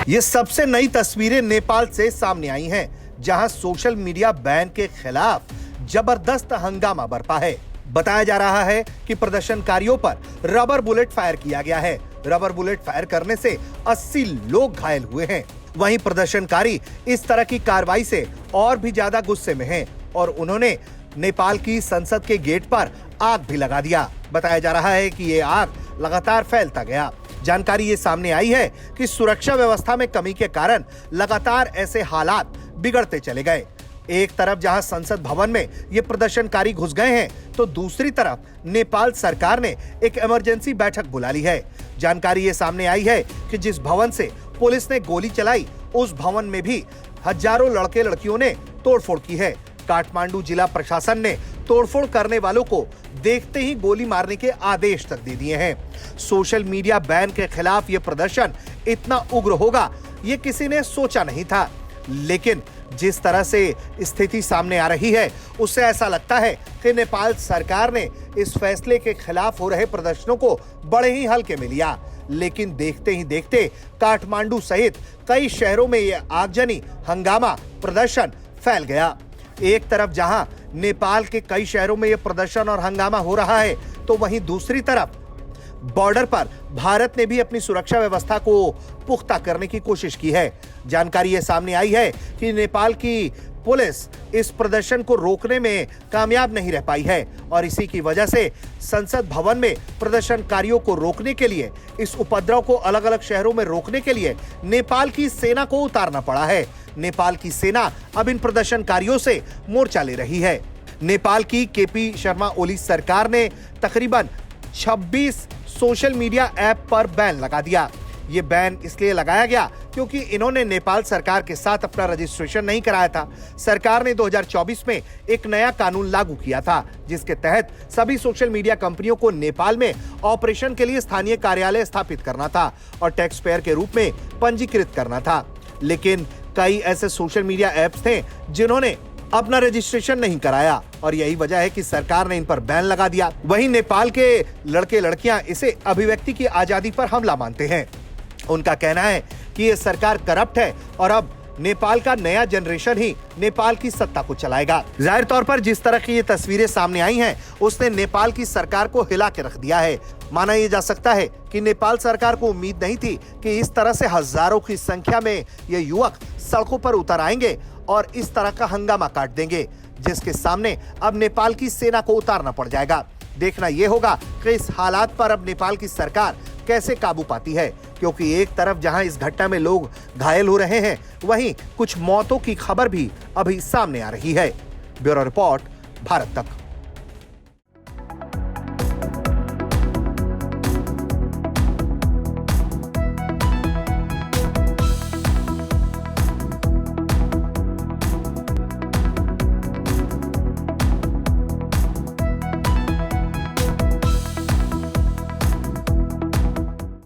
ये सबसे नई तस्वीरें नेपाल से सामने आई हैं, जहां सोशल मीडिया बैन के खिलाफ जबरदस्त हंगामा बरपा है। बताया जा रहा है कि प्रदर्शनकारियों पर रबर बुलेट फायर किया गया है। रबर बुलेट फायर करने से 80 लोग घायल हुए हैं। वहीं प्रदर्शनकारी इस तरह की कार्रवाई से और भी ज्यादा गुस्से में हैं और उन्होंने नेपाल की संसद के गेट पर आग भी लगा दिया। बताया जा रहा है कि ये आग लगातार फैलता गया। जानकारी ये सामने आई है कि सुरक्षा व्यवस्था में कमी के कारण लगातार ऐसे हालात बिगड़ते चले गए। एक तरफ जहां संसद भवन में ये प्रदर्शनकारी घुस गए हैं, तो दूसरी तरफ नेपाल सरकार ने एक इमरजेंसी बैठक बुला ली है। जानकारी ये सामने आई है कि जिस भवन से पुलिस ने गोली चलाई, उस भवन में भी हजारों लड़के लड़कियों ने तोड़फोड़ की है। काठमांडू जिला प्रशासन ने तोड़फोड़ करने वालों को देखते ही गोली मारने के आदेश तक दे दिए हैं। सोशल मीडिया बैन के खिलाफ यह प्रदर्शन इतना उग्र होगा, ये किसी ने सोचा नहीं था। लेकिन जिस तरह से स्थिति सामने आ रही है, उससे ऐसा लगता है कि नेपाल सरकार ने इस फैसले के खिलाफ हो रहे प्रदर्शनों को बड़े ही हल्के में लिया। लेकिन देखते ही देखते काठमांडू सहित कई शहरों में यह आगजनी, हंगामा, प्रदर्शन फैल गया। एक तरफ जहां नेपाल के कई शहरों में यह प्रदर्शन और हंगामा हो रहा है, तो वहीं दूसरी तरफ बॉर्डर पर भारत ने भी अपनी सुरक्षा व्यवस्था को पुख्ता करने की कोशिश की है। जानकारी ये सामने आई है कि नेपाल की पुलिस इस प्रदर्शन को रोकने में कामयाब नहीं रह पाई है और इसी की वजह से संसद भवन में प्रदर्शनकारियों को रोकने के लिए, इस उपद्रव को अलग अलग शहरों में रोकने के लिए नेपाल की सेना को उतारना पड़ा है। नेपाल की सेना अब इन प्रदर्शनकारियों से मोर्चा ले रही है। नेपाल की केपी शर्मा ओली सरकार ने तकरीबन 26 सोशल मीडिया ऐप पर बैन लगा दिया। ये बैन इसलिए लगाया गया क्योंकि इन्होंने नेपाल सरकार के साथ अपना रजिस्ट्रेशन नहीं कराया था। सरकार ने 2024 में एक नया कानून लागू किया था, जिसके तहत सभी सोशल मीडिया कंपनियों को नेपाल में ऑपरेशन के लिए स्थानीय कार्यालय स्थापित करना था और टैक्स पेयर के रूप में पंजीकृत करना था। लेकिन कई ऐसे सोशल मीडिया ऐप्स थे जिन्होंने अपना रजिस्ट्रेशन नहीं कराया और यही वजह है कि सरकार ने इन पर बैन लगा दिया। वहीं नेपाल के लड़के लड़कियां इसे अभिव्यक्ति की आजादी पर हमला मानते हैं। उनका कहना है कि ये सरकार करप्ट है और अब नेपाल का नया जनरेशन ही नेपाल की सत्ता को चलाएगा। जाहिर तौर पर जिस तरह की ये तस्वीरें सामने आई हैं, उसने नेपाल की सरकार को हिला के रख दिया है। माना यह जा सकता है कि नेपाल सरकार को उम्मीद नहीं थी कि इस तरह से हजारों की संख्या में ये युवक सड़कों पर उतर आएंगे और इस तरह का हंगामा काट देंगे, जिसके सामने अब नेपाल की सेना को उतारना पड़ जाएगा। देखना यह होगा कि इस हालात पर अब नेपाल की सरकार कैसे काबू पाती है, क्योंकि एक तरफ जहां इस घटना में लोग घायल हो रहे हैं, वहीं कुछ मौतों की खबर भी अभी सामने आ रही है। ब्यूरो रिपोर्ट, भारत तक।